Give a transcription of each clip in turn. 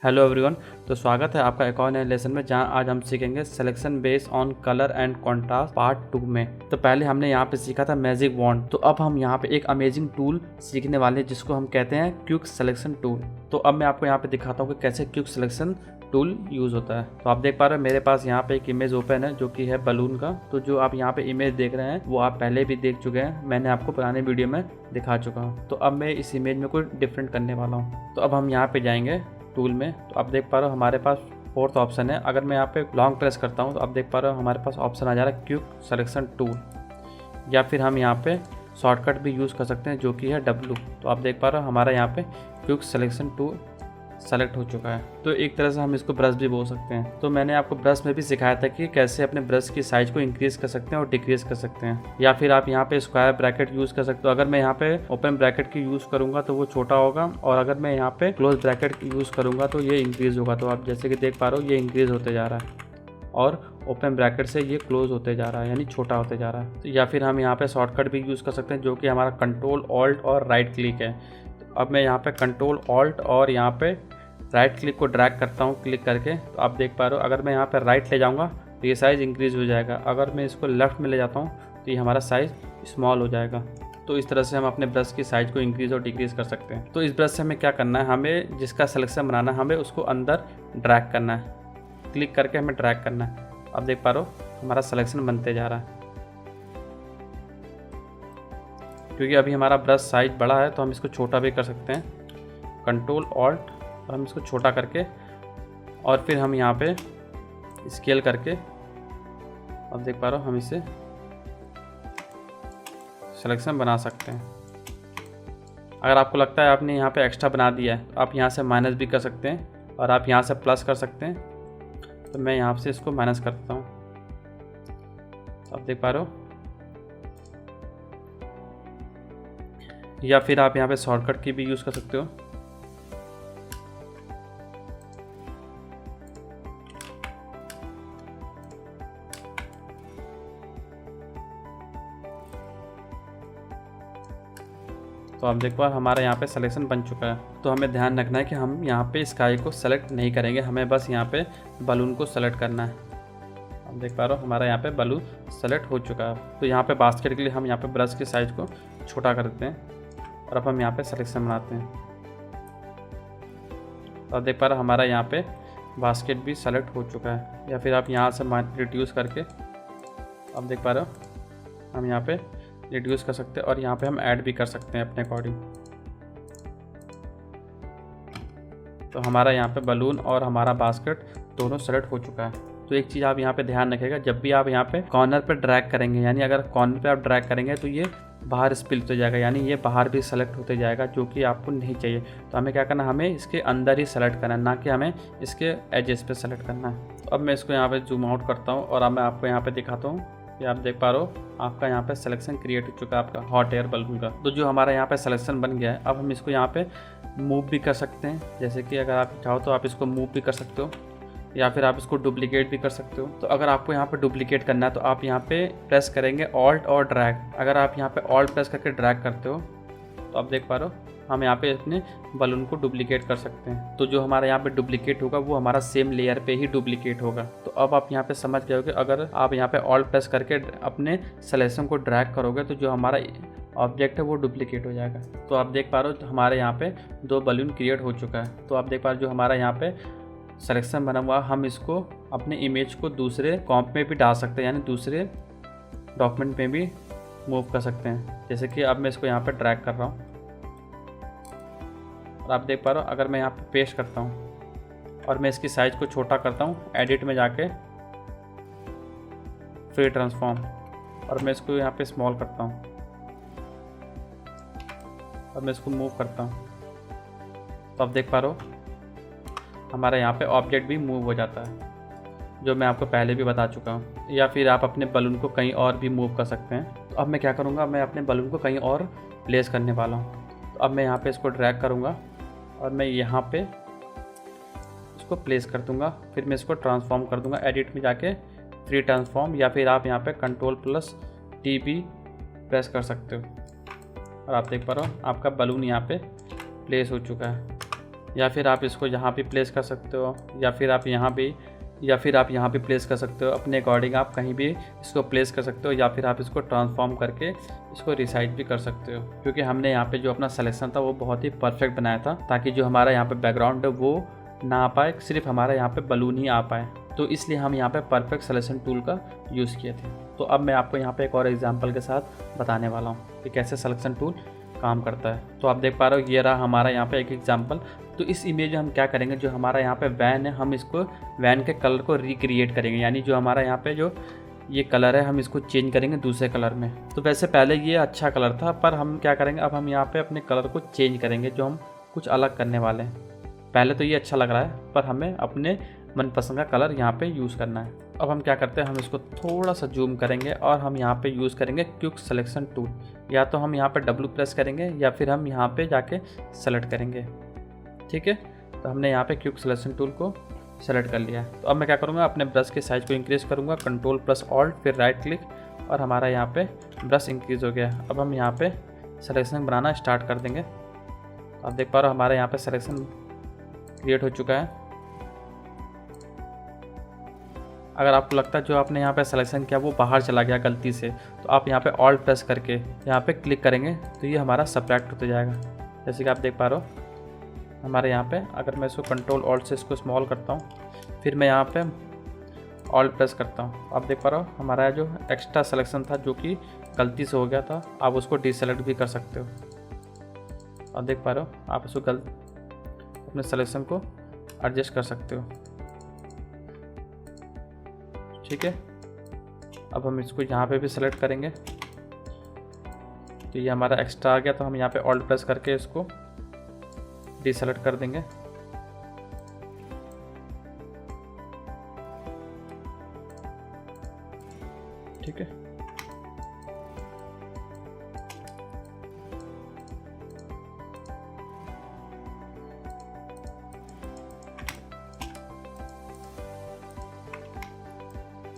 Hello everyone. तो स्वागत है आपका एक और नए लेसन में, जहां आज हम सीखेंगे selection based on colour and contrast part 2 में। तो पहले हमने यहां पे सीखा था मैजिक वॉन्ड। तो अब हम यहां पे एक अमेजिंग टूल सीखने वाले हैं जिसको हम कहते हैं क्विक सिलेक्शन टूल। तो अब मैं आपको यहां पे दिखाता हूं कि कैसे क्विक सिलेक्शन टूल यूज़ होता है। तो आप देख पा रहे हो मेरे पास यहाँ पे एक इमेज ओपन है जो कि है बलून का। तो जो आप यहाँ पे इमेज देख रहे हैं वो आप पहले भी देख चुके हैं, मैंने आपको पुराने वीडियो में दिखा चुका हूँ। तो अब मैं इस इमेज में कुछ डिफरेंट करने वाला हूँ। तो अब हम यहाँ पे जाएंगे टूल में। तो आप देख पा रहे हो हमारे पास फोर्थ ऑप्शन है। अगर मैं यहाँ पे लॉन्ग प्रेस करता हूँ तो आप देख पा रहे हो हमारे पास ऑप्शन आ जा रहा है क्विक सिलेक्शन टूल, या फिर हम यहाँ पे शॉर्टकट भी यूज़ कर सकते हैं जो कि है W। तो आप देख पा रहे हो हमारा यहाँ पे क्विक सिलेक्शन टूल सेलेक्ट हो चुका है। तो एक तरह से हम इसको ब्रश भी बोल सकते हैं। तो मैंने आपको ब्रश में भी सिखाया था कि कैसे अपने ब्रश की साइज को इंक्रीज कर सकते हैं और डिक्रीज कर सकते हैं, या फिर आप यहाँ पे स्क्वायर ब्रैकेट यूज़ कर सकते हो। अगर मैं यहाँ पे ओपन ब्रैकेट की यूज़ करूँगा तो वो छोटा होगा, और अगर मैं यहाँ पे क्लोज ब्रैकेट की यूज़ करूँगा तो ये इंक्रीज़ होगा। तो आप जैसे कि देख पा रहे हो ये इंक्रीज़ होते जा रहा है, और ओपन ब्रैकेट से ये क्लोज होते जा रहा है, यानी छोटा होते जा रहा है। तो या फिर हम यहाँ पे शॉर्टकट भी यूज़ कर सकते हैं जो कि हमारा कंट्रोल ऑल्ट और राइट क्लिक है। तो अब मैं यहाँ पे कंट्रोल ऑल्ट और यहाँ पे राइट क्लिक को ड्रैग करता हूँ क्लिक करके। तो आप देख पा रहे हो अगर मैं यहाँ पर राइट ले जाऊँगा तो ये साइज़ इंक्रीज़ हो जाएगा। अगर मैं इसको लेफ़्ट में ले जाता हूँ तो ये हमारा साइज़ स्मॉल हो जाएगा। तो इस तरह से हम अपने ब्रश की साइज़ को इंक्रीज़ और डिक्रीज़ कर सकते हैं। तो इस ब्रश से हमें क्या करना है, हमें जिसका सिलेक्शन बनाना है हमें उसको अंदर ड्रैग करना है, क्लिक करके हमें ड्रैग करना है। आप देख पा रहे हो हमारा सिलेक्शन बनते जा रहा है। क्योंकि अभी हमारा ब्रश साइज़ बड़ा है तो हम इसको छोटा भी कर सकते हैं, कंट्रोल ऑल्ट, और हम इसको छोटा करके और फिर हम यहाँ पे स्केल करके आप देख पा रहे हो हम इसे सिलेक्शन बना सकते हैं। अगर आपको लगता है आपने यहाँ पे एक्स्ट्रा बना दिया है तो आप यहाँ से माइनस भी कर सकते हैं, और आप यहाँ से प्लस कर सकते हैं। तो मैं यहाँ से इसको माइनस करता हूँ। आप देख पा रहे हो, या फिर आप यहाँ पे शॉर्टकट की भी यूज़ कर सकते हो। तो आप देख पा हमारा यहाँ पे सिलेक्शन बन चुका है। तो हमें ध्यान रखना है कि हम यहाँ पे स्काई को सेलेक्ट नहीं करेंगे, हमें बस यहाँ पे बलून को सेलेक्ट करना है। आप देख पा रहे हो हमारा यहाँ पे बलून सेलेक्ट हो चुका है। तो यहाँ पे बास्केट के लिए हम यहाँ पे ब्रश की साइज़ को छोटा कर देते हैं, और अब हम यहाँ पे सिलेक्शन बनाते हैं। तो आप देख पा रहे हो हमारा यहाँ पे बास्केट भी सेलेक्ट हो चुका है। या फिर आप यहाँ से रिड्यूस करके आप देख पा रहे हो हम यहाँ पे रिड्यूस कर सकते हैं, और यहाँ पे हम ऐड भी कर सकते हैं अपने अकॉर्डिंग। तो हमारा यहाँ पे बलून और हमारा बास्केट दोनों सेलेक्ट हो चुका है। तो एक चीज़ आप यहाँ पे ध्यान रखिएगा, जब भी आप यहाँ पे कॉर्नर पे ड्रैग करेंगे, यानी अगर कॉर्नर पे आप ड्रैग करेंगे तो ये बाहर स्पिल होते जाएगा, यानी ये बाहर भी सेलेक्ट होते जाएगा, जो कि आपको नहीं चाहिए। तो हमें क्या करना है, हमें इसके अंदर ही सेलेक्ट करना है, ना कि हमें इसके एजेस पे सेलेक्ट करना है। तो अब मैं इसको यहाँ पे जूम आउट करता हूँ और अब मैं आपको यहाँ पे दिखाता हूँ। ये आप देख पा रहे हो आपका यहाँ पे सिलेक्शन क्रिएट हो चुका है आपका हॉट एयर बलून का। तो जो हमारा यहाँ पे सिलेक्शन बन गया है, अब हम इसको यहाँ पे मूव भी कर सकते हैं। जैसे कि अगर आप चाहो तो आप इसको मूव भी कर सकते हो, या फिर आप इसको डुप्लीकेट भी कर सकते हो। तो अगर आपको यहाँ पे डुप्लीकेट करना है तो आप यहाँ पे प्रेस करेंगे ऑल्ट और ड्रैग। अगर आप यहाँ पे ऑल्ट प्रेस करके ड्रैग करते हो तो आप देख पा रहे हो हम यहाँ पे अपने बलून को डुप्लीकेट कर सकते हैं। तो जो हमारा यहाँ पे डुप्लीकेट होगा वो हमारा सेम लेयर पे ही डुप्लीकेट होगा। तो अब आप यहाँ पे समझ गए हो कि अगर आप यहाँ पे ऑल्ट प्रेस करके अपने सिलेक्शन को ड्रैग करोगे तो जो हमारा ऑब्जेक्ट है वो डुप्लीकेट हो जाएगा। तो आप देख पा रहे हो हमारे यहाँ पे 2 बलून क्रिएट हो चुका है। तो आप देख पा रहे हो जो हमारा यहाँ पे सिलेक्शन बना हुआ, हम इसको अपने इमेज को दूसरे कॉम्प में भी डाल सकते हैं, यानी दूसरे डॉक्यूमेंट में भी मूव कर सकते हैं। जैसे कि अब मैं इसको यहाँ पे ड्रैग कर रहा हूँ, और आप देख पा रहे हो अगर मैं यहाँ पे पेस्ट करता हूँ और मैं इसकी साइज़ को छोटा करता हूँ, एडिट में जाके फ्री ट्रांसफॉर्म, और मैं इसको यहाँ पे स्मॉल करता हूँ और मैं इसको मूव करता हूँ। तो आप देख पा रहे हो हमारा यहाँ पे ऑब्जेक्ट भी मूव हो जाता है, जो मैं आपको पहले भी बता चुका हूँ। या फिर आप अपने बलून को कहीं और भी मूव कर सकते हैं। तो अब मैं क्या करूँगा, मैं अपने बलून को कहीं और प्लेस करने वाला हूँ। तो अब मैं यहाँ पे इसको ड्रैग करूँगा और मैं यहाँ पे इसको प्लेस कर दूँगा, फिर मैं इसको ट्रांसफॉर्म कर दूँगा एडिट में जाके फ्री ट्रांसफॉर्म, या फिर आप यहाँ पे Ctrl+T भी प्रेस कर सकते हो। और आप देख पा रहे हो आपका बलून यहाँ पे प्लेस हो चुका है। या फिर आप इसको यहाँ भी प्लेस कर सकते हो, या फिर आप यहाँ भी प्लेस कर सकते हो। अपने अकॉर्डिंग आप कहीं भी इसको प्लेस कर सकते हो, या फिर आप इसको ट्रांसफॉर्म करके इसको रिसाइज भी कर सकते हो। क्योंकि हमने यहाँ पे जो अपना सिलेक्शन था वो बहुत ही परफेक्ट बनाया था, ताकि जो हमारा यहाँ पे बैकग्राउंड है वो ना आ पाए, सिर्फ हमारा यहाँ पे बलून ही आ पाए। तो इसलिए हम यहाँ पे परफेक्ट सिलेक्शन टूल का यूज़ किए थे। तो अब मैं आपको यहाँ पे एक और एग्जांपल के साथ बताने वाला हूँ कि कैसे सिलेक्शन टूल काम करता है। तो आप देख पा रहे हो, ये रहा हमारा यहाँ पे एक एग्जांपल। तो इस इमेज में हम क्या करेंगे, जो हमारा यहाँ पे वैन है, हम इसको वैन के कलर को रिक्रिएट करेंगे, यानी जो हमारा यहाँ पे जो ये कलर है हम इसको चेंज करेंगे दूसरे कलर में। तो वैसे पहले ये अच्छा कलर था, पर हम क्या करेंगे, अब हम यहाँ पे अपने कलर को चेंज करेंगे, जो हम कुछ अलग करने वाले हैं। पहले तो ये अच्छा लग रहा है, पर हमें अपने मनपसंद का कलर यहाँ पे यूज़ करना है। अब हम क्या करते हैं, हम इसको थोड़ा सा जूम करेंगे और हम यहाँ पे यूज़ करेंगे क्विक सिलेक्शन टूल। या तो हम यहाँ पे W प्रेस करेंगे, या फिर हम यहाँ पे जाके सेलेक्ट करेंगे। ठीक है, तो हमने यहाँ पे क्विक सिलेक्शन टूल को सेलेक्ट कर लिया है। तो अब मैं क्या करूँगा, अपने ब्रश के साइज़ को इंक्रीज़ करूँगा, कंट्रोल प्लस ऑल्ट फिर राइट क्लिक, और हमारा यहाँ पे ब्रश इंक्रीज़ हो गया। अब हम यहाँ पे सिलेक्शन बनाना स्टार्ट कर देंगे। आप देख पा रहे हो हमारे यहाँ पे सिलेक्शन क्रिएट हो चुका है। अगर आपको लगता है जो आपने यहाँ पे सिलेक्शन किया वो बाहर चला गया गलती से, तो आप यहाँ पे ऑल्ट प्रेस करके यहाँ पे क्लिक करेंगे तो ये हमारा सब्ट्रैक्ट होते जाएगा। जैसे कि आप देख पा रहे हो हमारे यहाँ पे, अगर मैं इसको कंट्रोल ऑल्ट से इसको स्मॉल करता हूँ, फिर मैं यहाँ पे ऑल्ट प्रेस करता हूँ, आप देख पा रहे हो हमारा जो एक्स्ट्रा सिलेक्शन था जो कि गलती से हो गया था, आप उसको डिसेलेक्ट भी कर सकते हो। आप देख पा रहे हो आप उसको अपने सिलेक्शन को एडजस्ट कर सकते हो। ठीक है, अब हम इसको यहाँ पे भी सेलेक्ट करेंगे, तो ये हमारा एक्स्ट्रा आ गया, तो हम यहाँ पे ऑल्ट प्रेस करके इसको डिसेलेक्ट कर देंगे। ठीक है,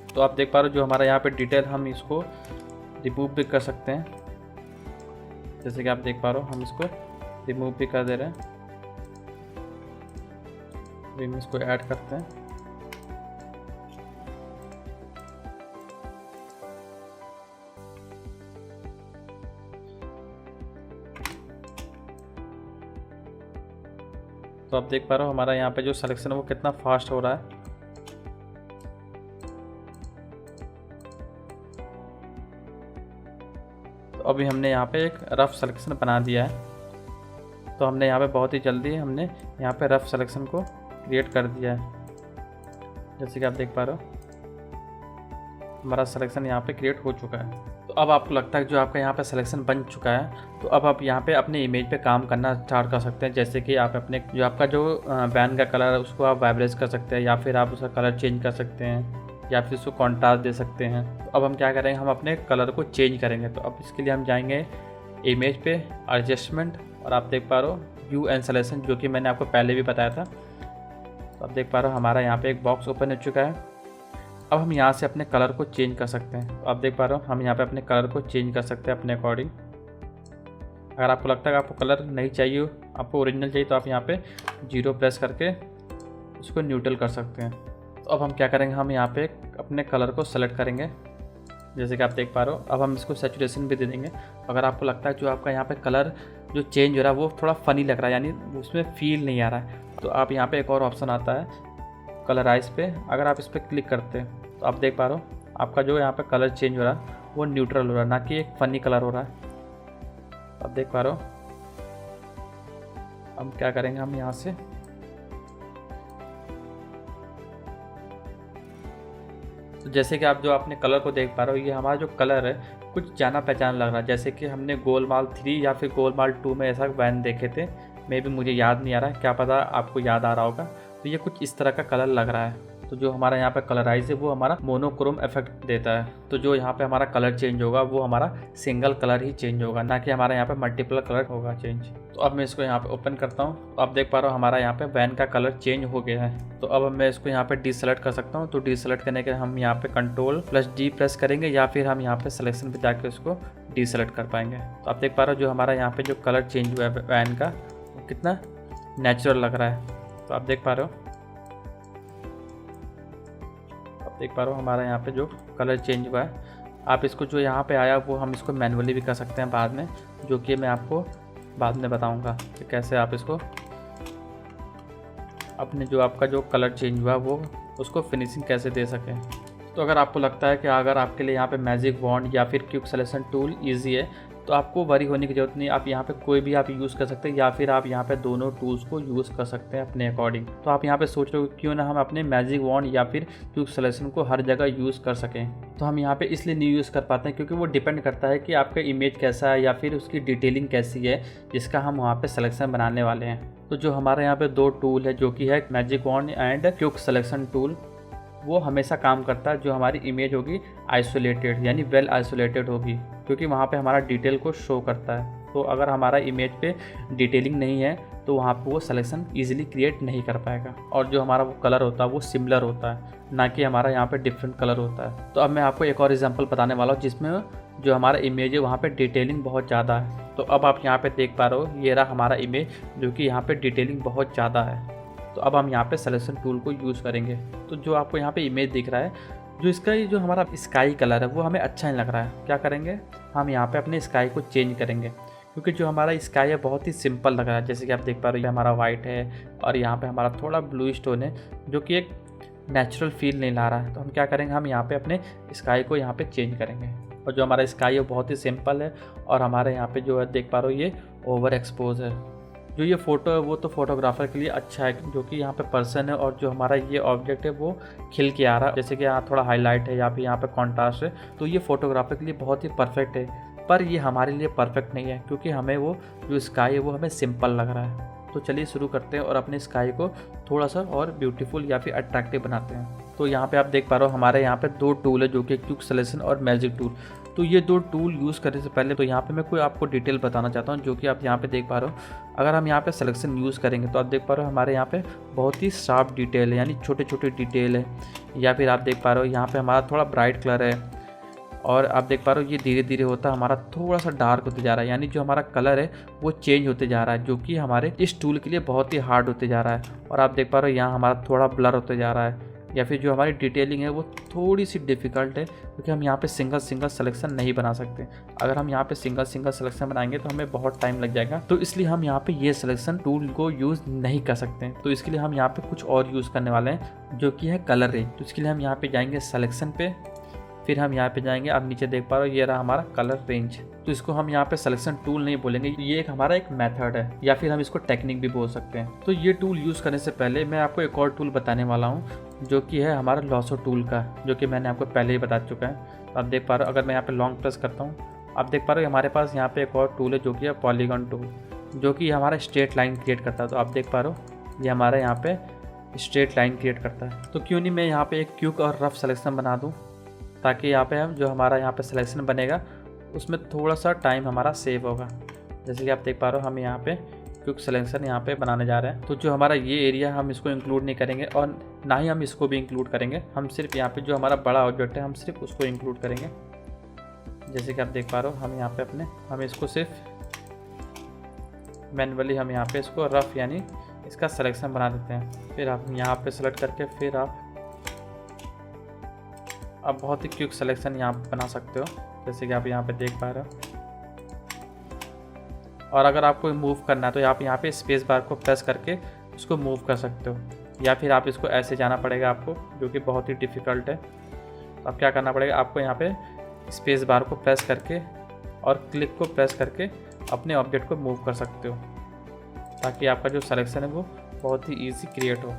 तो आप देख पा रहे हो जो हमारा यहाँ पे डिटेल, हम इसको रिमूव भी कर सकते हैं। जैसे कि आप देख पा रहे हो हम इसको रिमूव भी कर दे रहे हैं। अभी हम इसको ऐड करते हैं। तो आप देख पा रहे हो हमारा यहाँ पे जो सिलेक्शन है वो कितना फास्ट हो रहा है। तो अभी हमने यहाँ पे एक रफ सिलेक्शन बना दिया है। तो हमने यहाँ पे बहुत ही जल्दी हमने यहाँ पे रफ सिलेक्शन को क्रिएट कर दिया है। जैसे कि आप देख पा रहे हो हमारा सिलेक्शन यहाँ पे क्रिएट हो चुका है। तो अब आपको लगता है जो आपका यहाँ पे सिलेक्शन बन चुका है, तो अब आप यहाँ पे अपने इमेज पे काम करना स्टार्ट कर सकते हैं। जैसे कि आप अपने जो आपका जो वैन का कलर है उसको आप वाइब्रेट कर सकते हैं, या फिर आप उसका कलर चेंज कर सकते हैं, या फिर उसको कॉन्ट्रास्ट दे सकते हैं। तो अब हम क्या करेंगे, हम अपने कलर को चेंज करेंगे। तो अब इसके लिए हम जाएंगे इमेज पे, एडजस्टमेंट, और आप देख पा रहे हो व्यू एंड सिलेक्शन, जो कि मैंने आपको पहले भी बताया था। तो आप देख पा रहे हो हमारा यहाँ पे एक बॉक्स ओपन हो चुका है। अब हम यहाँ से अपने कलर को चेंज कर सकते हैं। तो आप देख पा रहे हो हम यहाँ पे अपने कलर को चेंज कर सकते हैं अपने अकॉर्डिंग। अगर आपको लगता है कि आपको कलर नहीं चाहिए, आपको ओरिजिनल चाहिए, तो आप यहाँ पे 0 प्रेस करके उसको न्यूट्रल कर सकते हैं। तो अब हम क्या करेंगे, हम यहाँ पे अपने कलर को सेलेक्ट करेंगे। जैसे कि आप देख पा रहे हो अब हम इसको सैचुरेशन भी दे देंगे। अगर आपको लगता है जो आपका यहाँ पे कलर जो चेंज हो रहा है वो थोड़ा फ़नी लग रहा है, यानी उसमें फील नहीं आ रहा है, तो आप यहाँ पे एक और ऑप्शन आता है कलराइज पे। अगर आप इस पर क्लिक करते हैं तो आप देख पा रहे हो आपका जो यहाँ पे कलर चेंज हो रहा है वो न्यूट्रल हो रहा है, ना कि एक फ़नी कलर हो रहा है। आप देख पा रहे हो हम क्या करेंगे, हम यहाँ से तो जैसे कि आप जो अपने कलर को देख पा रहे हो, ये हमारा जो कलर है कुछ जाना पहचान लग रहा है। जैसे कि हमने गोलमाल 3 या फिर गोलमाल 2 में ऐसा वैन देखे थे, मे भी मुझे याद नहीं आ रहा है, क्या पता आपको याद आ रहा होगा। तो ये कुछ इस तरह का कलर लग रहा है। तो जो हमारा यहाँ पे कलराइज है वो हमारा मोनोक्रोम इफेक्ट देता है। तो जो यहाँ पे हमारा कलर चेंज होगा वो हमारा सिंगल कलर ही चेंज होगा, ना कि हमारा यहाँ पे मल्टीपल कलर होगा चेंज। तो अब मैं इसको यहाँ पे ओपन करता हूँ। तो आप देख पा रहे हो हमारा यहाँ पे वैन का कलर चेंज हो गया है। तो अब मैं इसको यहाँ पे डीसेलेक्ट कर सकता हूँ। तो डीसेलेक्ट करने के हम यहाँ पे Ctrl+D प्रेस करेंगे, या फिर हम यहाँ पे सिलेक्शन पे जाके उसको डीसेलेक्ट कर पाएंगे। तो आप देख पा रहे हो जो हमारा यहाँ पे जो कलर चेंज हुआ है वैन का, वो कितना नेचुरल लग रहा है। तो आप देख पा रहे हो, हमारा यहाँ पे जो कलर चेंज हुआ है। आप इसको जो यहाँ पे आया वो हम इसको मैनुअली भी कर सकते हैं बाद में, जो कि मैं आपको बाद में बताऊँगा कि कैसे आप इसको अपने जो आपका जो कलर चेंज हुआ वो उसको फिनिशिंग कैसे दे सकें। तो अगर आपको लगता है कि अगर आपके लिए यहाँ पे मैजिक वॉन्ड या फिर क्विक सिलेक्शन टूल इजी है तो आपको वरी होने की ज़रूरत नहीं। आप यहाँ पे कोई भी आप यूज़ कर सकते हैं या फिर आप यहाँ पे दोनों टूल्स को यूज़ कर सकते हैं अपने अकॉर्डिंग। तो आप यहाँ पे सोच रहे हो क्यों ना हम अपने मैजिक वॉन्ड या फिर क्विक सिलेक्शन को हर जगह यूज़ कर सकें। तो हम यहाँ पे इसलिए नहीं यूज़ कर पाते हैं क्योंकि वो डिपेंड करता है कि आपका इमेज कैसा है या फिर उसकी डिटेलिंग कैसी है जिसका हम वहाँ पर सिलेक्शन बनाने वाले हैं। तो जो हमारे यहाँ पे दो टूल है जो कि है magic wand and quick selection tool, वो हमेशा काम करता है जो हमारी इमेज होगी आइसोलेटेड यानी वेल आइसोलेटेड होगी, क्योंकि वहाँ पे हमारा डिटेल को शो करता है। तो अगर हमारा इमेज पे डिटेलिंग नहीं है तो वहाँ पे वो सिलेक्शन इजीली क्रिएट नहीं कर पाएगा, और जो हमारा वो कलर होता है वो सिमिलर होता है, ना कि हमारा यहाँ पे डिफरेंट कलर होता है। तो अब मैं आपको एक और एग्जांपल बताने वाला हूँ जिसमें जो हमारा इमेज है वहाँ पे डिटेलिंग बहुत ज़्यादा है। तो अब आप यहाँ पे देख पा रहे हो, ये रहा हमारा इमेज जो कि यहाँ पे डिटेलिंग बहुत ज़्यादा है। तो अब हम यहाँ पे सिलेक्शन टूल को यूज़ करेंगे। तो जो आपको यहाँ पे इमेज दिख रहा है, जो इसका ये जो हमारा स्काई कलर है वो हमें अच्छा नहीं लग रहा है। क्या करेंगे, हम यहाँ पे अपने स्काई को चेंज करेंगे, क्योंकि जो हमारा स्काई है बहुत ही सिंपल लग रहा है। जैसे कि आप देख पा रहे हो, ये हमारा वाइट है और यहाँ पे हमारा थोड़ा ब्लू स्टोन है जो कि एक नेचुरल फील नहीं ला रहा है। तो हम क्या करेंगे, हम यहाँ पे अपने स्काई को यहाँ पे चेंज करेंगे, और जो हमारा स्काई है बहुत ही सिंपल है, और हमारे यहाँ पे जो है देख पा रहे हो ये ओवर एक्सपोज है। जो ये फ़ोटो है वो तो फोटोग्राफर के लिए अच्छा है, जो कि यहाँ पे पर्सन है और जो हमारा ये ऑब्जेक्ट है वो खिल के आ रहा है। जैसे कि यहाँ थोड़ा हाईलाइट है या फिर यहाँ पे कॉन्ट्रास्ट है, तो ये फोटोग्राफर के लिए बहुत ही परफेक्ट है। पर ये हमारे लिए परफेक्ट नहीं है, क्योंकि हमें वो जो स्काई है वो हमें सिंपल लग रहा है। तो चलिए शुरू करते हैं और अपने स्काई को थोड़ा सा और ब्यूटीफुल या फिर अट्रैक्टिव बनाते हैं। तो यहाँ पे आप देख पा रहे हो हमारे यहाँ पे दो टूल है, जो कि क्विक सिलेक्शन और मैजिक टूल। तो ये दो टूल यूज़ करने से पहले तो यहाँ पे मैं कोई आपको डिटेल बताना चाहता हूँ, जो कि आप यहाँ पे देख पा रहे हो। अगर हम यहाँ पे सिलेक्शन यूज़ करेंगे तो आप देख पा रहे हो हमारे यहाँ पे बहुत ही शार्प डिटेल है, यानी छोटे छोटे डिटेल है। या फिर आप देख पा रहे हो यहाँ पे हमारा थोड़ा ब्राइट कलर है, और आप देख पा रहे हो ये धीरे धीरे होता हमारा थोड़ा सा डार्क होते जा रहा है, यानी जो हमारा कलर है वो चेंज होते जा रहा है, जो कि हमारे इस टूल के लिए बहुत ही हार्ड होते जा रहा है। और आप देख पा रहे हो यहाँ हमारा थोड़ा ब्लर होते जा रहा है, या फिर जो हमारी डिटेलिंग है वो थोड़ी सी डिफ़िकल्ट है, क्योंकि हम यहाँ पे सिंगल सिलेक्शन नहीं बना सकते। अगर हम यहाँ पे सिंगल सिलेक्शन बनाएंगे तो हमें बहुत टाइम लग जाएगा, तो इसलिए हम यहाँ पे ये सिलेक्शन टूल को यूज़ नहीं कर सकते। तो इसके लिए हम यहाँ पे कुछ और यूज़ करने वाले हैं, जो कि है कलर रेंज। तो इसके लिए हम यहाँ पे जाएंगे सिलेक्शन पे, फिर हम यहाँ पे जाएंगे, आप नीचे देख पा रहे हो ये रहा हमारा कलर रेंज। तो इसको हम यहाँ पे सिलेक्शन टूल नहीं बोलेंगे, ये एक हमारा एक मेथड है, या फिर हम इसको टेक्निक भी बोल सकते हैं। तो ये टूल यूज़ करने से पहले मैं आपको एक और टूल बताने वाला हूँ, जो कि है हमारा लॉसो टूल का, जो कि मैंने आपको पहले ही बता चुका है। तो आप देख पा रहे हो, अगर मैं यहाँ पे लॉन्ग प्रेस करता हूँ, आप देख पा रहे हो हमारे पास यहाँ पे एक और टूल है जो कि है पॉलीगॉन टूल, जो कि हमारा स्ट्रेट लाइन क्रिएट करता है। तो आप देख पा रहे हो ये हमारे यहाँ पे स्ट्रेट लाइन क्रिएट करता है। तो क्यों नहीं मैं यहाँ पे एक क्विक और रफ सिलेक्शन बना दूँ, ताकि यहाँ पे हम जो हमारा यहाँ पे सिलेक्शन बनेगा उसमें थोड़ा सा टाइम हमारा सेव होगा। जैसे कि आप देख पा रहे हो हम यहाँ पे क्विक सिलेक्शन यहाँ पे बनाने जा रहे हैं। तो जो हमारा ये एरिया हम इसको इंक्लूड नहीं करेंगे, और ना ही हम इसको भी इंक्लूड करेंगे। हम सिर्फ यहाँ पे जो हमारा बड़ा ऑब्जेक्ट है हम सिर्फ उसको इंक्लूड करेंगे। जैसे कि आप देख पा रहे हो हम यहाँ पे हम इसको सिर्फ मैनुअली हम यहाँ पे इसको रफ यानी इसका सिलेक्शन बना देते हैं। फिर आप यहाँ पे सेलेक्ट करके फिर आप बहुत ही क्विक सिलेक्शन यहाँ बना सकते हो, जैसे कि आप यहाँ पे देख पा रहे हो। और अगर आपको मूव करना है तो आप यहाँ पे स्पेस बार को प्रेस करके उसको मूव कर सकते हो, या फिर आप इसको ऐसे जाना पड़ेगा आपको, जो कि बहुत ही डिफ़िकल्ट है। तो अब क्या करना पड़ेगा, आपको यहाँ पे स्पेस बार को प्रेस करके और क्लिक को प्रेस करके अपने ऑब्जेक्ट को मूव कर सकते हो, ताकि आपका जो सिलेक्शन है वो बहुत ही ईजी क्रिएट हो।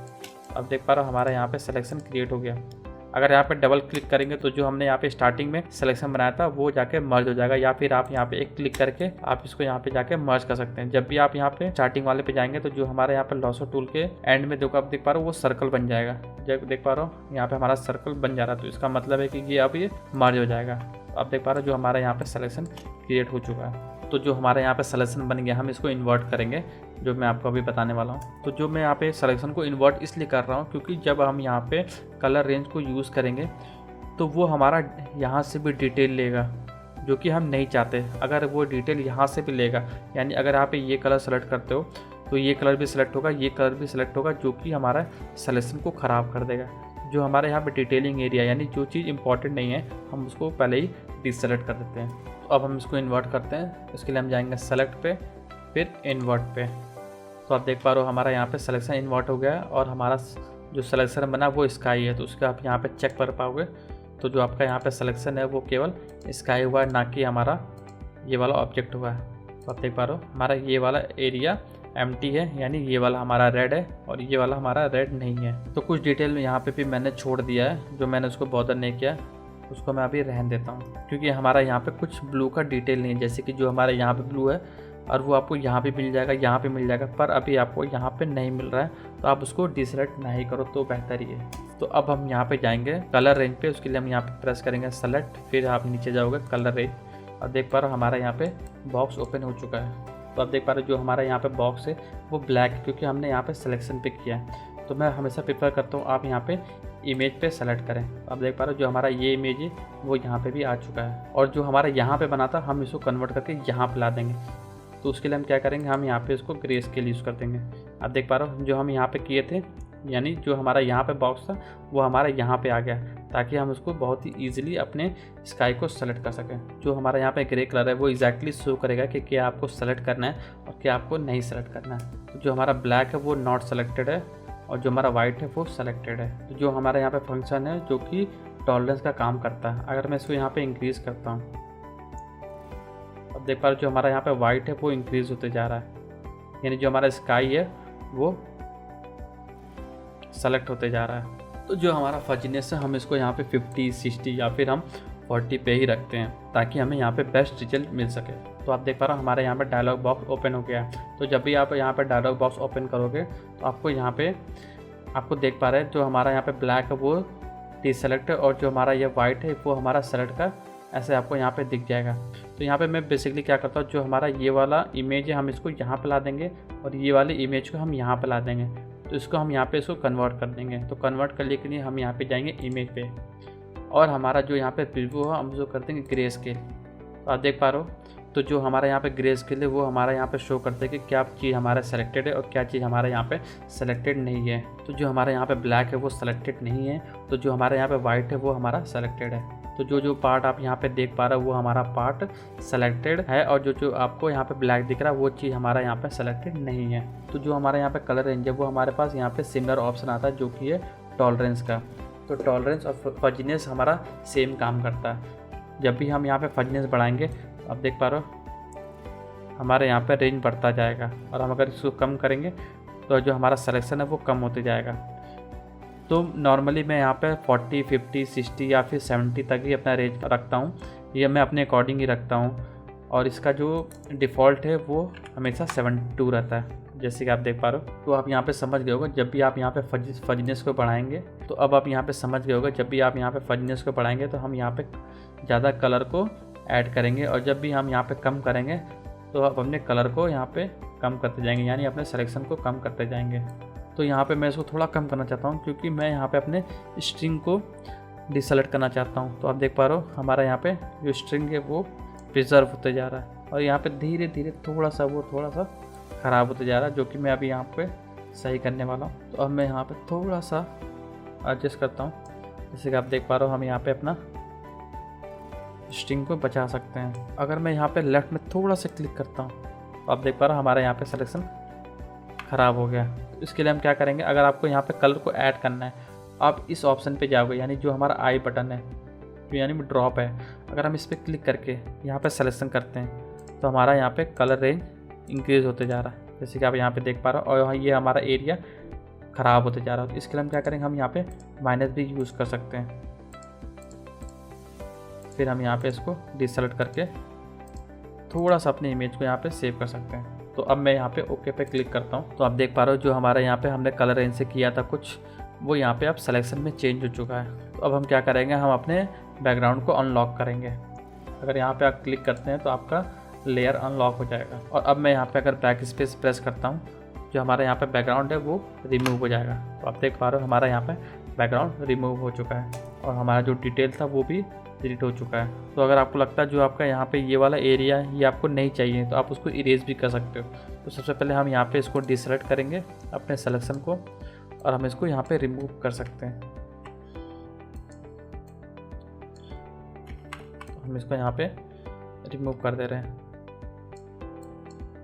अब देख पा रहे हो हमारा यहाँ पे सिलेक्शन क्रिएट हो गया। अगर यहाँ पे डबल क्लिक करेंगे तो जो हमने यहाँ पे स्टार्टिंग में सिलेक्शन बनाया था वो जाके मर्ज हो जाएगा, या फिर आप यहाँ पे एक क्लिक करके आप इसको यहाँ पे जाके मर्ज कर सकते हैं। जब भी आप यहाँ पे स्टार्टिंग वाले पे जाएंगे तो जो हमारे यहाँ पे लॉसो टूल के एंड में देखो आप देख पा रहे हो वो सर्कल बन जाएगा। जब देख पा रहे हो यहाँ पे हमारा सर्कल बन जा रहा है, तो इसका मतलब है कि ये अब ये मर्ज हो जाएगा। आप देख पा रहे हो जो हमारा यहाँ पे सिलेक्शन क्रिएट हो चुका है। तो जो हमारे यहाँ पे सिलेक्शन बन गया हम इसको इन्वर्ट करेंगे, जो मैं आपको अभी बताने वाला हूँ। तो जो मैं यहाँ पे सिलेक्शन को इन्वर्ट इसलिए कर रहा हूँ क्योंकि जब हम यहाँ पे कलर रेंज को यूज़ करेंगे तो वो हमारा यहाँ से भी डिटेल लेगा, जो कि हम नहीं चाहते। अगर वो डिटेल यहाँ से भी लेगा, यानी अगर आप ये कलर सेलेक्ट करते हो तो ये कलर भी सिलेक्ट होगा, ये कलर भी सिलेक्ट होगा, जो कि हमारा सिलेक्शन को ख़राब कर देगा। जो हमारे यहाँ पे डिटेलिंग एरिया यानी जो चीज़ इंपॉर्टेंट नहीं है हम उसको पहले ही डिसेलेक्ट कर देते हैं। तो अब हम इसको इन्वर्ट करते हैं। इसके लिए हम जाएंगे सेलेक्ट पे, फिर इन्वर्ट पे। तो आप देख पा रहे हो हमारा यहाँ पे सिलेक्शन इन्वर्ट हो गया है और हमारा जो सिलेक्शन बना वो स्काई है। तो उसका आप यहाँ पे चेक कर पाओगे। तो जो आपका यहाँ पे सिलेक्शन है वो केवल स्काई हुआ है, ना कि हमारा ये वाला ऑब्जेक्ट हुआ है। तो आप देख पा रहे हो हमारा ये वाला एरिया एम्प्टी है, यानी ये वाला हमारा रेड है और ये वाला हमारा रेड नहीं है। तो कुछ डिटेल यहाँ पे भी मैंने छोड़ दिया है, जो मैंने उसको बॉदर नहीं किया, उसको मैं अभी रहने देता हूँ, क्योंकि हमारा यहाँ पे कुछ ब्लू का डिटेल नहीं है। जैसे कि जो हमारे यहाँ पे ब्लू है और वो आपको यहाँ पे मिल जाएगा, यहाँ पे मिल जाएगा, पर अभी आपको यहाँ पे नहीं मिल रहा है, तो आप उसको डिसेलेक्ट नहीं करो तो बेहतर ही है। तो अब हम यहाँ पे जाएंगे कलर रेंज पे। उसके लिए हम यहाँ पे प्रेस करेंगे सेलेक्ट, फिर आप नीचे जाओगे कलर रेंज और देख पा रहे हो हमारा यहाँ पे बॉक्स ओपन हो चुका है। तो आप देख पा रहे हो जो हमारा यहाँ पे बॉक्स है वो ब्लैक है, क्योंकि हमने यहाँ पे सिलेक्शन पे किया है। तो मैं हमेशा प्रेफर करता हूँ आप यहाँ पे इमेज पे सेलेक्ट करें। आप देख पा रहे हो जो हमारा ये इमेज है वो यहाँ पे भी आ चुका है, और जो हमारा यहाँ पे बना था हम इसको कन्वर्ट करके यहाँ पे ला देंगे। तो उसके लिए हम क्या करेंगे, हम यहाँ पे इसको ग्रे स्केल यूज़ कर देंगे। आप देख पा रहे हो जो हम यहाँ पे किए थे, यानी जो हमारा यहाँ पे बॉक्स था वो हमारा यहाँ पे आ गया, ताकि हम उसको बहुत ही ईजिली अपने स्काई को सेलेक्ट कर सकें। जो हमारा यहाँ पे ग्रे कलर है वो एग्जैक्टली शो करेगा कि क्या आपको सेलेक्ट करना है और क्या आपको नहीं सेलेक्ट करना है। तो जो हमारा ब्लैक है वो नॉट सेलेक्टेड है और जो हमारा वाइट है वो सेलेक्टेड है। तो जो हमारा यहाँ पे फंक्शन है जो कि टॉलरेंस का काम करता है, अगर मैं इसको यहाँ पे इंक्रीज़ करता हूँ, अब देख पा रहे हो जो हमारा यहाँ पे वाइट है वो इंक्रीज़ होते जा रहा है, यानी जो हमारा स्काई है वो सेलेक्ट होते जा रहा है। तो जो हमारा फजीनेस है हम इसको यहाँ पे 50, 60 या फिर हम 40 पे ही रखते हैं, ताकि हमें यहाँ पे बेस्ट रिजल्ट मिल सके। तो आप देख पा रहे हो हमारे यहाँ पे डायलॉग बॉक्स ओपन हो गया है। तो जब भी आप यहाँ पे डायलॉग बॉक्स ओपन करोगे तो आपको यहाँ पे आपको देख पा रहे हैं जो हमारा यहाँ पे ब्लैक है वो डिसेलेक्ट है और जो हमारा ये वाइट है वो हमारा सेलेक्ट का ऐसे आपको यहाँ पे दिख जाएगा। तो यहाँ पे मैं बेसिकली क्या करता हूँ, जो हमारा ये वाला इमेज है हम इसको यहाँ पे ला देंगे और ये वाली इमेज को हम यहाँ पे ला देंगे। तो इसको हम यहाँ पे इसको कन्वर्ट कर देंगे। तो कन्वर्ट करने के लिए हम यहाँ पे जाएंगे इमेज पे और हमारा जो यहाँ पे प्रीव्यू है हम उसको कर देंगे ग्रे स्केल। तो आप देख पा रहे हो तो जो हमारा यहाँ पे ग्रे स्केल है वो हमारा यहाँ पे शो करते हैं कि क्या चीज़ हमारा सेलेक्टेड है और क्या चीज़ हमारे यहाँ पे सेलेक्टेड नहीं है। तो जो हमारे यहाँ पे ब्लैक है वो सेलेक्टेड नहीं है, तो जो हमारे यहाँ पे वाइट है वो हमारा सेलेक्टेड है। तो जो जो पार्ट आप यहाँ पे देख पा रहे हो वो हमारा पार्ट सेलेक्टेड है और जो जो आपको यहाँ पे ब्लैक दिख रहा है वो चीज़ हमारा यहाँ पे सेलेक्टेड नहीं है। तो जो हमारे यहाँ पे कलर रेंज है वो हमारे पास यहाँ पे सिमिलर ऑप्शन आता है जो कि है टॉलरेंस का। तो टॉलरेंस और फजीनेस हमारा सेम काम करता है। जब भी हम यहाँ पे फजीनेस बढ़ाएंगे आप देख पा रहे हो हमारे यहाँ पे रेंज बढ़ता जाएगा, और हम अगर इसको कम करेंगे तो जो हमारा सिलेक्शन है वो कम होते जाएगा। तो नॉर्मली मैं यहाँ पे 40, 50, 60 या फिर 70 तक ही अपना रेंज रखता हूँ। ये मैं अपने अकॉर्डिंग ही रखता हूँ और इसका जो डिफ़ॉल्ट है वो हमेशा 72 रहता है, जैसे कि आप देख पा रहे हो। तो आप यहाँ पे समझ गए होगे जब भी आप यहाँ पे फजीनेस को बढ़ाएंगे, तो अब आप यहाँ पे समझ गए होगे जब भी आप यहाँ पे फजीनेस को बढ़ाएंगे तो हम यहाँ पे ज़्यादा कलर को ऐड करेंगे, और जब भी हम यहाँ पे कम करेंगे तो आप अपने कलर को यहाँ पे कम करते जाएंगे, यानी अपने सिलेक्शन को कम करते जाएंगे। तो यहाँ पे मैं इसको थोड़ा कम करना चाहता हूँ क्योंकि मैं यहाँ पे अपने स्ट्रिंग को डिसेलेक्ट करना चाहता हूँ। तो आप देख पा रहे हो हमारा यहाँ पे जो स्ट्रिंग है वो प्रिजर्व होते जा रहा है और यहाँ पे धीरे धीरे थोड़ा सा ख़राब होते जा रहा है, जो कि मैं अभी यहाँ पे सही करने वाला हूँ। तो अब मैं यहाँ पे थोड़ा सा एडजस्ट करता हूँ। जैसे कि आप देख पा रहे हो हम यहाँ पे अपना स्ट्रिंग को बचा सकते हैं। अगर मैं यहाँ पे लेफ़्ट में थोड़ा सा क्लिक करता हूँ तो आप देख पा रहे हो हमारा यहाँ पे सिलेक्शन ख़राब हो गया। तो इसके लिए हम क्या करेंगे, अगर आपको यहाँ पे कलर को ऐड करना है आप इस ऑप्शन पे जाओगे, यानी जो हमारा आई बटन है जो यानी ड्रॉप है, अगर हम इस पर क्लिक करके यहाँ पे सिलेक्शन करते हैं तो हमारा यहाँ पे कलर रेंज इंक्रीज़ होते जा रहा है, जैसे कि आप यहाँ पे देख पा रहे हो। और ये हमारा एरिया ख़राब होते जा रहा है। तो इसके लिए हम क्या करेंगे, हम यहाँ पे माइनस भी यूज़ कर सकते हैं। फिर हम यहाँ पे इसको डिसेलेक्ट करके थोड़ा सा अपने इमेज को यहाँ पे सेव कर सकते हैं। तो अब मैं यहाँ पे ओके पे क्लिक करता हूँ। तो आप देख पा रहे हो जो हमारा यहाँ पे हमने कलर रेंज से किया था कुछ, वो यहाँ पे अब सिलेक्शन में चेंज हो चुका है। तो अब हम क्या करेंगे, हम अपने बैकग्राउंड को अनलॉक करेंगे। अगर यहाँ पे आप क्लिक करते हैं तो आपका लेयर अनलॉक हो जाएगा। और अब मैं यहाँ पे अगर बैक स्पेस प्रेस करता हूँ, जो हमारा यहाँ पे बैकग्राउंड है वो रिमूव हो जाएगा। तो आप देख पा रहे हो हमारा यहाँ पे बैकग्राउंड रिमूव हो चुका है और हमारा जो डिटेल था वो भी डिलीट हो चुका है। तो अगर आपको लगता है जो आपका यहाँ पे ये वाला एरिया है ये आपको नहीं चाहिए तो आप उसको इरेज भी कर सकते हो। तो सबसे पहले हम यहाँ पे इसको डिसेलेक्ट करेंगे अपने सिलेक्शन को और हम इसको यहाँ पे रिमूव कर सकते हैं। तो हम इसको यहाँ पे रिमूव कर दे रहे हैं।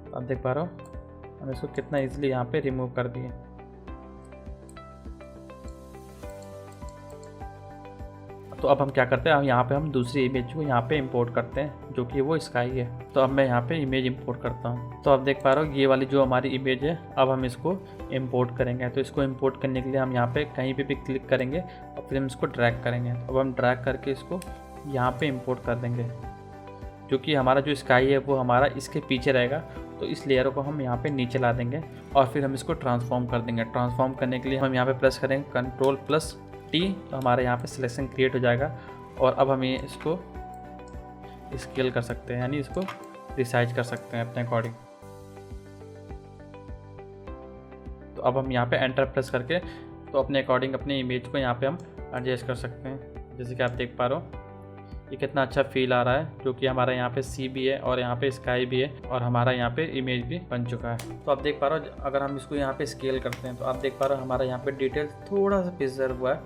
आप देख पा रहे हो हम इसको कितना इजीली यहाँ पे रिमूव कर दिए। तो अब हम क्या करते हैं, यहाँ पे हम दूसरी इमेज को यहाँ पे इंपोर्ट करते हैं जो कि वो स्काई है। तो अब मैं यहाँ पे इमेज इंपोर्ट करता हूँ। तो आप देख पा रहे हो ये वाली जो हमारी इमेज है अब हम इसको इंपोर्ट करेंगे। तो इसको इंपोर्ट करने के लिए हम यहाँ पे कहीं पे भी क्लिक करेंगे और फिर हम इसको ड्रैग करेंगे। तो अब हम ड्रैग करके इसको यहाँ पे इंपोर्ट कर देंगे। जो कि हमारा जो स्काई है वो हमारा इसके पीछे रहेगा, तो इस लेयर को हम यहाँ पे नीचे ला देंगे और फिर हम इसको ट्रांसफॉर्म कर देंगे। ट्रांसफॉर्म करने के लिए हम यहाँ पे प्रेस करेंगे Ctrl+T, तो हमारे यहाँ पे सिलेक्शन क्रिएट हो जाएगा। और अब हम ये इसको स्केल कर सकते हैं, यानी इसको रिसाइज कर सकते हैं अपने अकॉर्डिंग। तो अब हम यहाँ पे एंटर प्रेस करके तो अपने अकॉर्डिंग अपने इमेज को यहाँ पे हम एडजस्ट कर सकते हैं। जैसे कि आप देख पा रहे हो ये कितना अच्छा फील आ रहा है, जो कि हमारा यहाँ पे सी भी है और यहाँ पे स्काई भी है और हमारा यहाँ पे इमेज भी बन चुका है। तो आप देख पा रहे हो अगर हम इसको यहाँ पे स्केल करते हैं तो आप देख पा रहे हो हमारा यहाँ पे डिटेल थोड़ा सा प्रिजर्व हुआ है।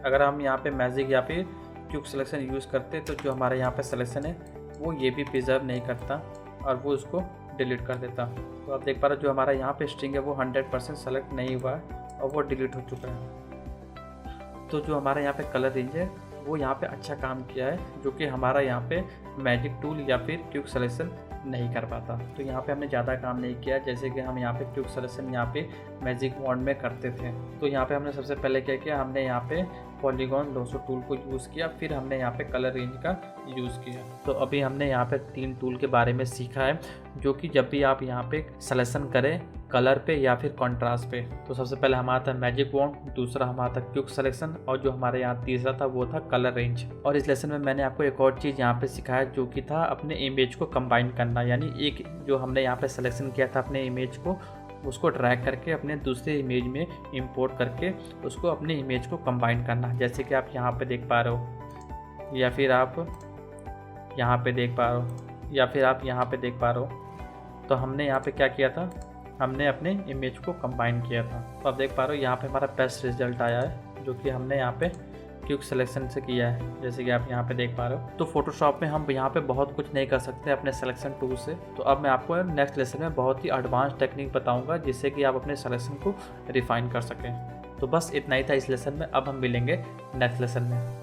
अगर हम यहाँ पे मैजिक या फिर क्विक सिलेक्शन यूज़ करते तो जो हमारा यहाँ पे सिलेक्शन है वो ये भी प्रिजर्व नहीं करता और वो उसको डिलीट कर देता। तो आप देख पा रहे हो जो हमारा यहाँ पे स्ट्रिंग है वो 100% सेलेक्ट नहीं हुआ है और वो डिलीट हो चुका है। तो जो हमारा यहाँ पे कलर रेंज है वो यहाँ पे अच्छा काम किया है, जो कि हमारा यहाँ पे मैजिक टूल या फिर क्विक सिलेक्शन नहीं कर पाता। तो यहाँ पे हमने ज़्यादा काम नहीं किया जैसे कि हम यहाँ पे क्विक सिलेक्शन यहाँ पे मैजिक वॉन्ड में करते थे। तो यहाँ पे हमने सबसे पहले क्या किया, हमने यहाँ पे पॉलीगॉन लोसो टूल को यूज़ किया, फिर हमने यहाँ पे कलर रेंज का यूज़ किया। तो अभी हमने यहाँ पे 3 टूल के बारे में सीखा है, जो कि जब भी आप यहाँ पे सिलेक्शन करें कलर पे या फिर कॉन्ट्रास्ट पे। तो सबसे पहले हमारा था मैजिक वॉन्ड, दूसरा हमारा था क्विक सिलेक्शन और जो हमारे यहाँ तीसरा था वो था कलर रेंज। और इस लेसन में मैंने आपको एक और चीज़ यहाँ पे सिखाया जो कि था अपने इमेज को कंबाइन करना, यानी एक जो हमने यहाँ पे सिलेक्शन किया था अपने इमेज को उसको ड्रैग करके अपने दूसरे इमेज में इंपोर्ट करके उसको अपने इमेज को कंबाइन करना, जैसे कि आप यहाँ पे देख पा रहे हो या फिर आप यहाँ पे देख पा रहे हो या फिर आप यहाँ पे देख पा रहे हो। तो हमने यहाँ पे क्या किया था, हमने अपने इमेज को कंबाइन किया था। तो आप देख पा रहे हो यहाँ पे हमारा बेस्ट रिजल्ट आया है, जो कि हमने यहाँ पे क्विक सिलेक्शन से किया है, जैसे कि आप यहाँ पे देख पा रहे हो। तो फोटोशॉप में हम यहाँ पे बहुत कुछ नहीं कर सकते अपने सिलेक्शन टूल से। तो अब मैं आपको नेक्स्ट लेसन में बहुत ही एडवांस टेक्निक बताऊंगा जिससे कि आप अपने सिलेक्शन को रिफाइन कर सकें। तो बस इतना ही था इस लेसन में, अब हम मिलेंगे नेक्स्ट लेसन में।